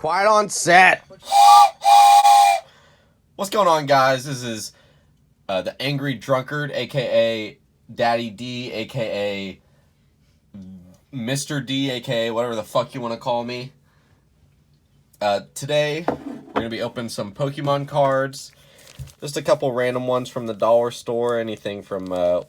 Quiet on set. What's going on, guys? This is the Angry Drunkard, aka Daddy D, aka Mr. D, aka whatever the fuck you want to call me. Today, we're going to be opening some Pokemon cards. Just a couple random ones from the dollar store. Anything from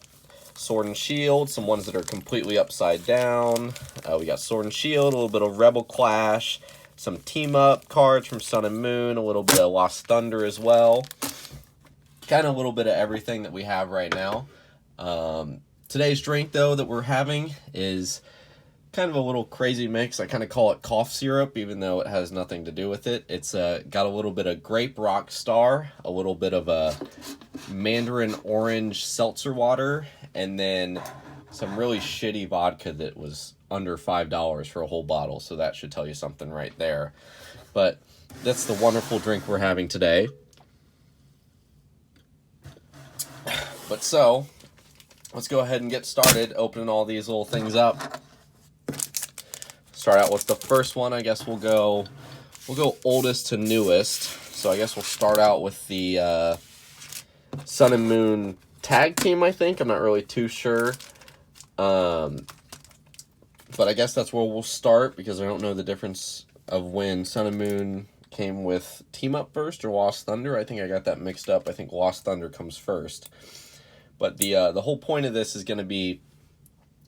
Sword and Shield, some ones that are completely upside down. We got Sword and Shield, a little bit of Rebel Clash, some team-up cards from Sun and Moon, a little bit of Lost Thunder as well. Kind of a little bit of everything that we have right now. Today's drink, though, that we're having is kind of a little crazy mix. I kind of call it cough syrup, even though it has nothing to do with it. It's got a little bit of grape rock star, a little bit of a mandarin orange seltzer water, and then some really shitty vodka that was under $5 for a whole bottle. So that should tell you something right there. But that's the wonderful drink we're having today. But so, let's go ahead and get started opening all these little things up. Start out with the first one. I guess we'll go oldest to newest. So I guess we'll start out with the Sun and Moon tag team, I think. I'm not really too sure. But I guess that's where we'll start, because I don't know the difference of when Sun and Moon came with Team Up first or Lost Thunder. I think I got that mixed up. I think Lost Thunder comes first. But the whole point of this is going to be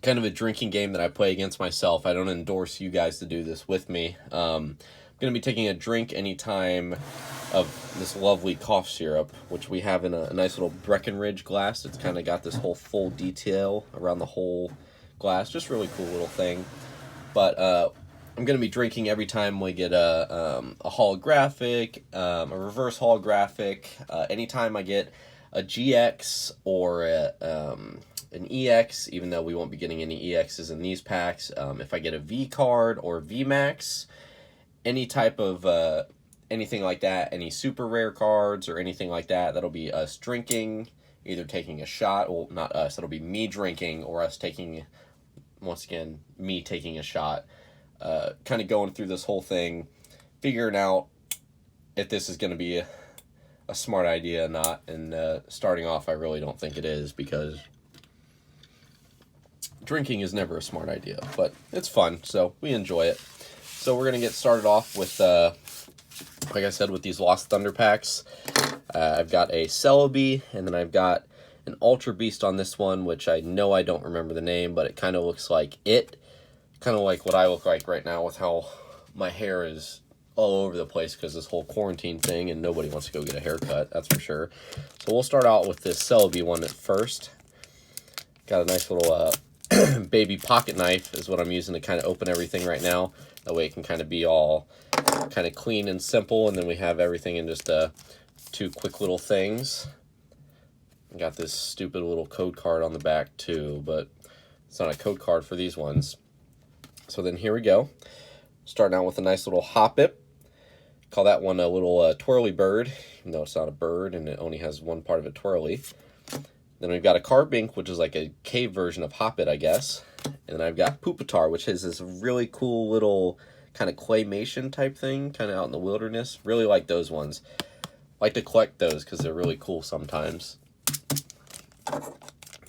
kind of a drinking game that I play against myself. I don't endorse you guys to do this with me. I'm going to be taking a drink anytime of this lovely cough syrup, which we have in a nice little Breckenridge glass. It's kind of got this whole full detail around the whole glass. Just really cool little thing. But I'm going to be drinking every time we get a holographic, a reverse holographic. Anytime I get a GX or an EX, even though we won't be getting any EXs in these packs. If I get a V card or VMAX, any type of anything like that, any super rare cards or anything like that, that'll be us drinking, either taking a shot, well, not us, that'll be me drinking or us taking, once again, me taking a shot. Kind of going through this whole thing, figuring out if this is going to be a smart idea or not, and starting off, I really don't think it is, because drinking is never a smart idea, but it's fun, so we enjoy it. So we're going to get started off with, like I said, with these Lost Thunder packs. I've got a Celebi, and then I've got an Ultra Beast on this one, which I know I don't remember the name, but it kind of looks like it. Kind of like what I look like right now with how my hair is all over the place because this whole quarantine thing, and nobody wants to go get a haircut, that's for sure. So we'll start out with this Celebi one at first. Got a nice little baby pocket knife is what I'm using to kind of open everything right now. That way it can kind of be all kind of clean and simple, and then we have everything in just two quick little things. Got this stupid little code card on the back too, but it's not a code card for these ones. So then here we go. Starting out with a nice little Hoppip. Call that one a little twirly bird, even though it's not a bird and it only has one part of a twirly. Then we've got a Carbink, which is like a cave version of Hoppip, I guess. And then I've got Pupitar, which is this really cool little kind of claymation type thing, kind of out in the wilderness. Really like those ones. Like to collect those because they're really cool sometimes.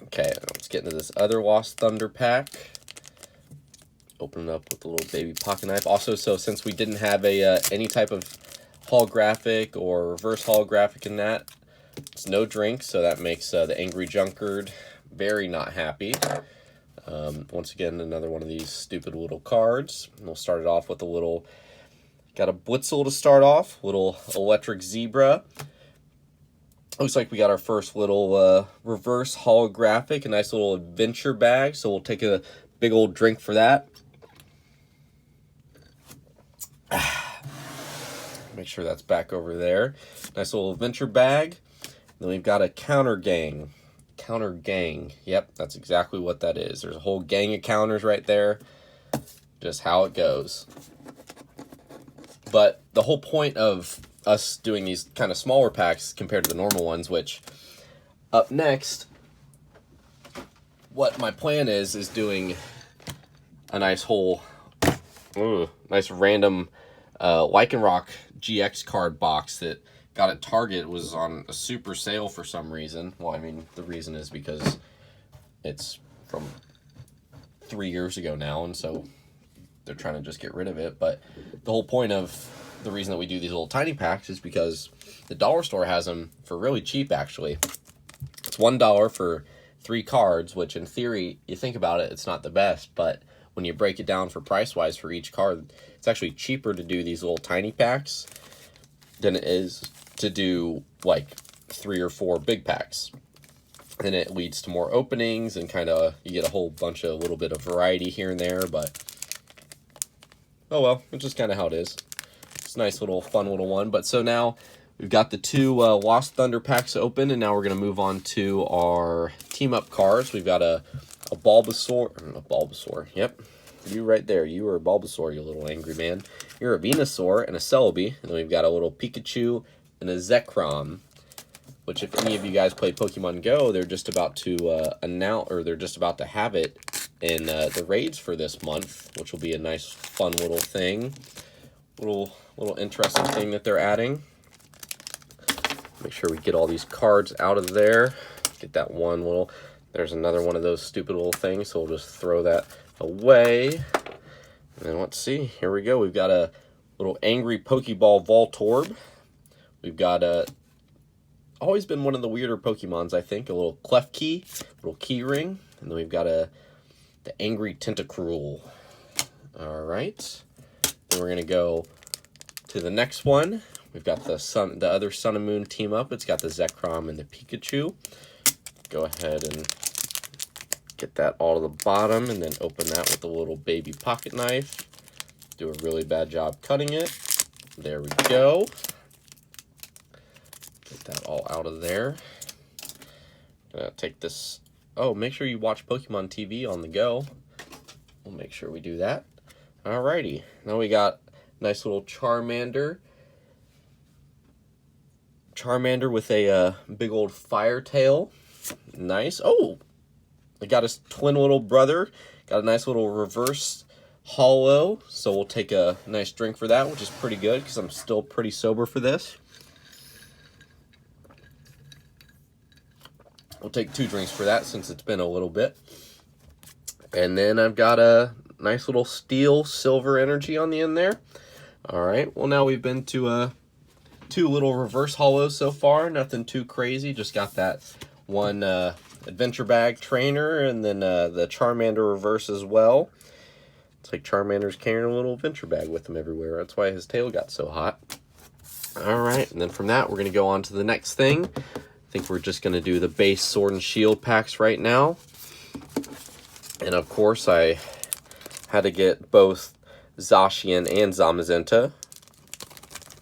Okay, let's get into this other Lost Thunder pack. Open it up with a little baby pocket knife. Also, so since we didn't have any type of holographic or reverse holographic in that, it's no drink, so that makes the Angry Drunkard very not happy. Once again, another one of these stupid little cards. And we'll start it off with a little, got a Blitzel to start off, little Electric Zebra. Looks like we got our first little reverse holographic, a nice little adventure bag, so we'll take a big old drink for that. Make sure that's back over there. Nice little adventure bag. Then we've got a Counter Gang. Counter Gang. Yep, that's exactly what that is. There's a whole gang of counters right there. Just how it goes. But the whole point of us doing these kind of smaller packs compared to the normal ones, which up next, what my plan is doing a nice whole, nice random Lycanroc GX card box that got at Target. Was on a super sale for some reason. Well, I mean, the reason is because it's from 3 years ago now, and so they're trying to just get rid of it. But the whole point of the reason that we do these little tiny packs is because the dollar store has them for really cheap, actually. It's $1 for 3 cards, which in theory, you think about it, it's not the best, but when you break it down for price-wise for each card, it's actually cheaper to do these little tiny packs than it is to do like 3 or 4 big packs. And it leads to more openings and kind of you get a whole bunch of little bit of variety here and there, but oh well, it's just kind of how it is. It's a nice little fun little one. But so now we've got the 2 Lost Thunder packs open, and now we're going to move on to our team up cards. We've got a Bulbasaur, yep. You right there. You are a Bulbasaur, you little angry man. You're a Venusaur and a Celebi. And then we've got a little Pikachu and a Zekrom. Which, if any of you guys play Pokemon Go, they're just about to announce, or they're just about to have it in the raids for this month, which will be a nice, fun little thing. Little interesting thing that they're adding. Make sure we get all these cards out of there. Get that one little... There's another one of those stupid little things, so we'll just throw that away. And then let's see. Here we go. We've got a little angry Pokeball Voltorb. We've got a... Always been one of the weirder Pokemons, I think. A little Klefki, little key ring. And then we've got the angry Tentacruel. All right. Then we're going to go to the next one. We've got the other Sun and Moon team up. It's got the Zekrom and the Pikachu. Go ahead and get that all to the bottom and then open that with a little baby pocket knife. Do a really bad job cutting it. There we go. Get that all out of there. Take this. Oh, make sure you watch Pokemon TV on the go. We'll make sure we do that. Alrighty. Now we got a nice little Charmander. Charmander with a big old fire tail. Nice. Oh, I got his twin little brother. Got a nice little reverse hollow. So we'll take a nice drink for that, which is pretty good because I'm still pretty sober for this. We'll take 2 drinks for that since it's been a little bit. And then I've got a nice little steel silver energy on the end there. All right. Well, now we've been to 2 little reverse hollows so far. Nothing too crazy. Just got that one adventure bag trainer and then the Charmander reverse as well. It's like Charmander's carrying a little adventure bag with him everywhere. That's why his tail got so hot. All right. And then from that, we're going to go on to the next thing. I think we're just going to do the base Sword and Shield packs right now. And of course, I had to get both Zacian and Zamazenta.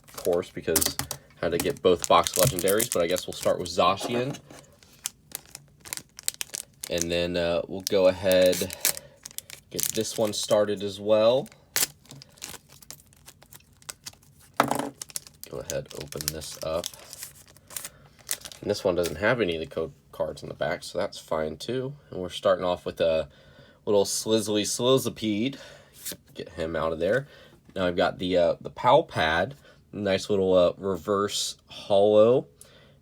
Of course, because I had to get both box legendaries, but I guess we'll start with Zacian. And then we'll go ahead get this one started as well. Go ahead, open this up. And this one doesn't have any of the code cards in the back, so that's fine too. And we're starting off with a little Slizlipede. Get him out of there. Now I've got the Pal Pad, nice little reverse hollow.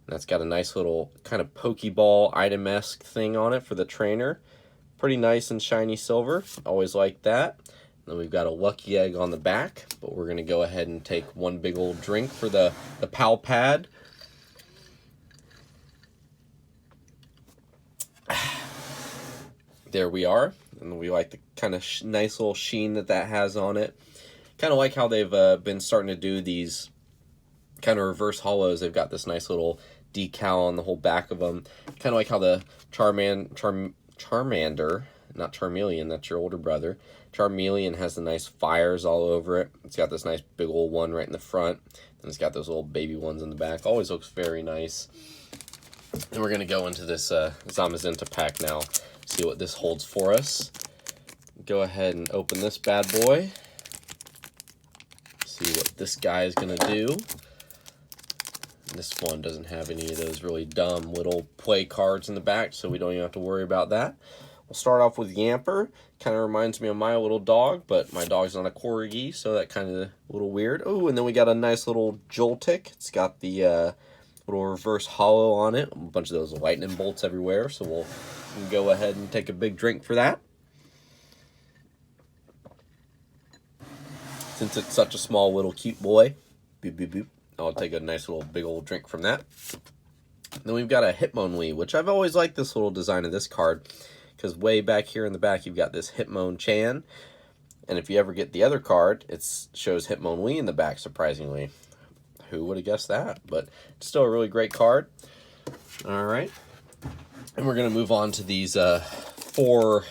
And that's got a nice little kind of Pokeball item-esque thing on it for the trainer. Pretty nice and shiny silver. Always like that. And then we've got a Lucky Egg on the back, but we're going to go ahead and take one big old drink for the Pal Pad. There we are. And we like the kind of nice little sheen that has on it. Kind of like how they've been starting to do these kind of reverse hollows. They've got this nice little decal on the whole back of them. Kind of like how the Charmander, not Charmeleon, that's your older brother. Charmeleon has the nice fires all over it. It's got this nice big old one right in the front. And it's got those little baby ones in the back. Always looks very nice. And we're going to go into this Zamazenta pack now. See what this holds for us. Go ahead and open this bad boy. See what this guy is going to do. This one doesn't have any of those really dumb little play cards in the back, so we don't even have to worry about that. We'll start off with Yamper. Kind of reminds me of my little dog, but my dog's not a corgi, so that kind of a little weird. Oh, and then we got a nice little Joltik. It's got the little reverse hollow on it. A bunch of those lightning bolts everywhere, so we'll go ahead and take a big drink for that. Since it's such a small little cute boy, boop, boop, boop, I'll take a nice little big old drink from that. Then we've got a Hitmonlee, which I've always liked this little design of this card, because way back here in the back you've got this Hitmonchan, and if you ever get the other card, it shows Hitmonlee in the back, surprisingly. Who would have guessed that? But it's still a really great card. Alright, and we're going to move on to these 4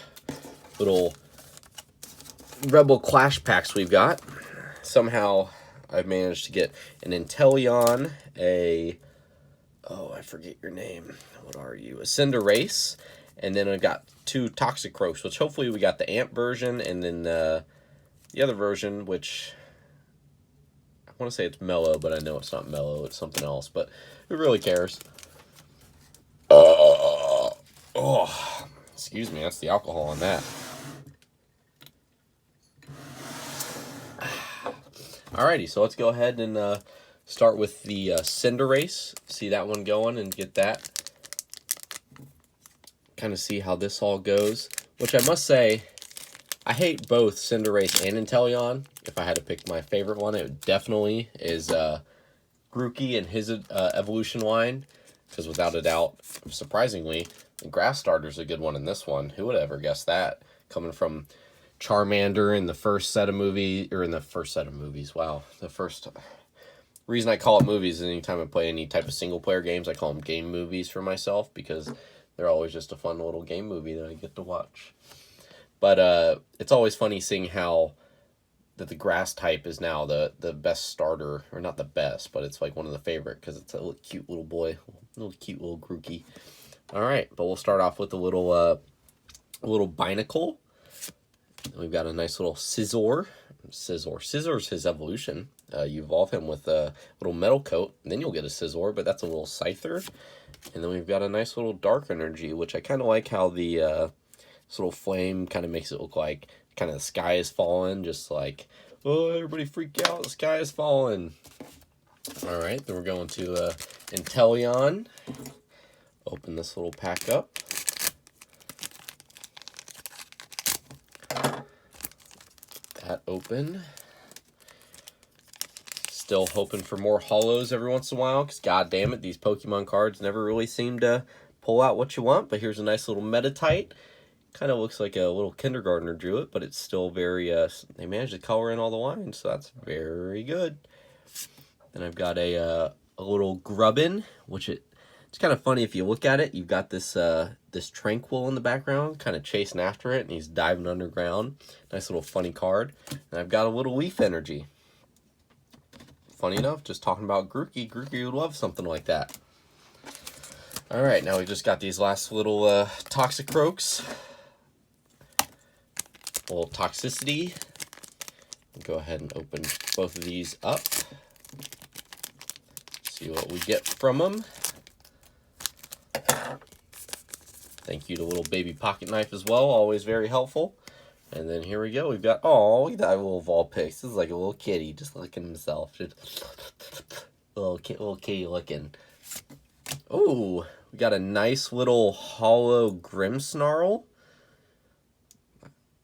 little Rebel Clash packs we've got. Somehow I've managed to get an Inteleon, I forget your name. What are you? A Cinderace. And then I've got 2 Toxicroaks, which hopefully we got the Amp version, and then the other version, which I want to say it's Mellow, but I know it's not Mellow. It's something else, but who really cares? Excuse me. That's the alcohol on that. Alrighty, so let's go ahead and start with the Cinderace. See that one going and get that. Kind of see how this all goes. Which I must say, I hate both Cinderace and Inteleon. If I had to pick my favorite one, it definitely is Grookey and his evolution line. Because without a doubt, surprisingly, the Grass Starter's a good one in this one. Who would ever guess that? Coming from Charmander in the first set of movies, wow. The first reason I call it movies is anytime I play any type of single player games, I call them game movies for myself, because they're always just a fun little game movie that I get to watch. But it's always funny seeing how that the grass type is now the best starter, or not the best, but it's like one of the favorite, because it's a little cute little boy, little cute little Grookey. Alright, but we'll start off with a little Binacle. We've got a nice little Scizor. Scissor's his evolution. You evolve him with a little Metal Coat, and then you'll get a Scizor, but that's a little Scyther. And then we've got a nice little Dark Energy, which I kind of like how the this little flame kind of makes it look like kind of the sky is falling, just like, oh, everybody freak out, the sky is falling. Alright, then we're going to Inteleon. Open this little pack up. That open. Still hoping for more hollows every once in a while, because god damn it, these Pokemon cards never really seem to pull out what you want. But here's a nice little Meditite. Kind of looks like a little kindergartner drew it, but it's still very, they managed to color in all the lines, so that's very good. Then I've got a little Grubbin, which it's kind of funny if you look at it. You've got this this Tranquil in the background, kind of chasing after it, and he's diving underground. Nice little funny card. And I've got a little Leaf Energy. Funny enough, just talking about Grookey. Grookey would love something like that. Alright, now we just got these last little Toxicroaks. A little Toxicity. Go ahead and open both of these up. See what we get from them. Thank you to little baby pocket knife as well, always very helpful. And then here we go, we've got, oh, look at that little Vulpix. This is like a little kitty, just licking himself. Little kitty licking. Oh, we got a nice little hollow Grimmsnarl.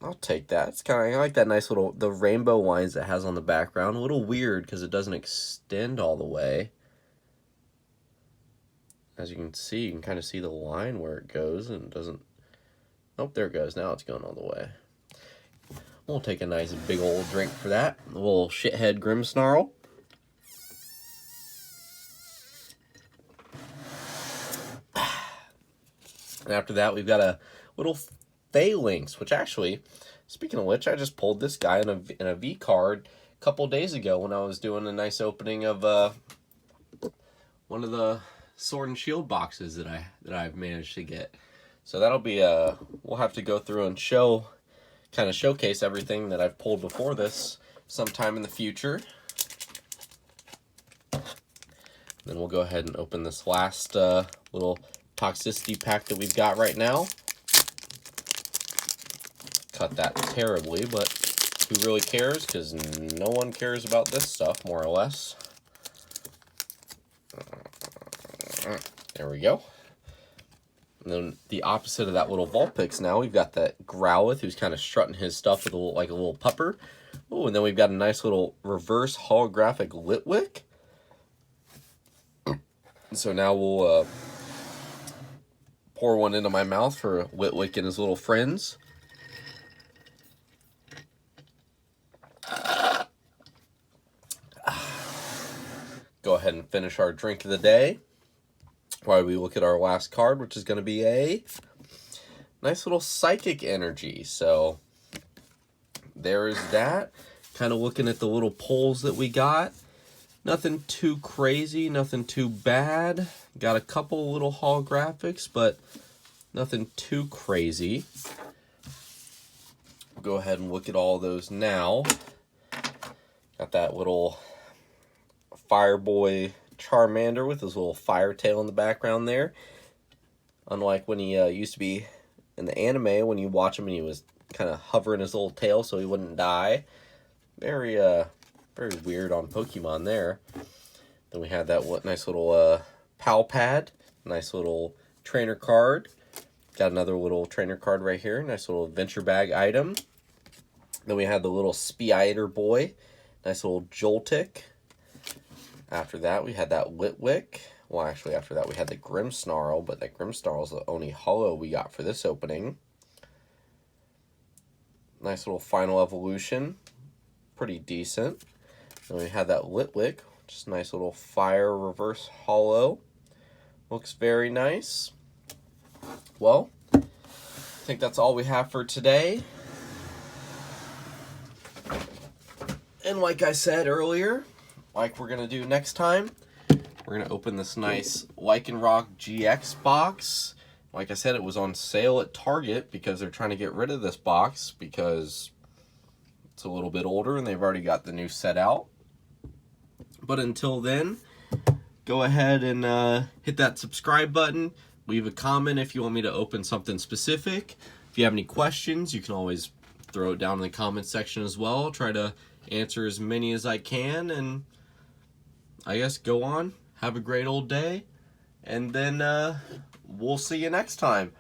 I'll take that. It's kind of, I like that nice little, the rainbow lines it has on the background. A little weird because it doesn't extend all the way. As you can see, you can kind of see the line where it goes, and it doesn't, oh, there it goes. Now it's going all the way. We'll take a nice big old drink for that. A little shithead Grimmsnarl. And after that, we've got a little Phalanx, which actually, speaking of which, I just pulled this guy in a V card a couple days ago when I was doing a nice opening of one of the Sword and Shield boxes that I've managed to get. So that'll be we'll have to go through and kind of showcase everything that I've pulled before this sometime in the future. Then we'll go ahead and open this last little Toxicity pack that we've got right now. cut that terribly, but who really cares? Because no one cares about this stuff, more or less. There we go. And then the opposite of that little Vulpix now, we've got that Growlithe who's kind of strutting his stuff with like a little pupper. Oh, and then we've got a nice little reverse holographic Litwick. So now we'll pour one into my mouth for Litwick and his little friends. Go ahead and finish our drink of the day while we look at our last card, which is going to be a nice little Psychic Energy. So there is that. Kind of looking at the little pulls that we got. Nothing too crazy, nothing too bad. Got a couple little holographics, but nothing too crazy. We'll go ahead and look at all those now. Got that little Fireboy Charmander with his little fire tail in the background there. Unlike when he used to be in the anime, when you watch him and he was kind of hovering his little tail so he wouldn't die. Very weird on Pokemon there. Then we had that nice little Pal Pad, nice little trainer card. Got another little trainer card right here, nice little adventure bag item. Then we had the little Spider Boy, nice little Joltik. After that, we had that Litwick. Well, actually, after that, we had the Grimmsnarl, but that Grimmsnarl is the only holo we got for this opening. Nice little Final Evolution. Pretty decent. Then we had that Litwick, just a nice little fire reverse holo. Looks very nice. Well, I think that's all we have for today. And like I said earlier, like we're going to do next time, we're going to open this nice Lycanroc GX box. Like I said, it was on sale at Target because they're trying to get rid of this box because it's a little bit older and they've already got the new set out. But until then, go ahead and hit that subscribe button. Leave a comment if you want me to open something specific. If you have any questions, you can always throw it down in the comment section as well. I'll try to answer as many as I can, and I guess go on, have a great old day, and then we'll see you next time.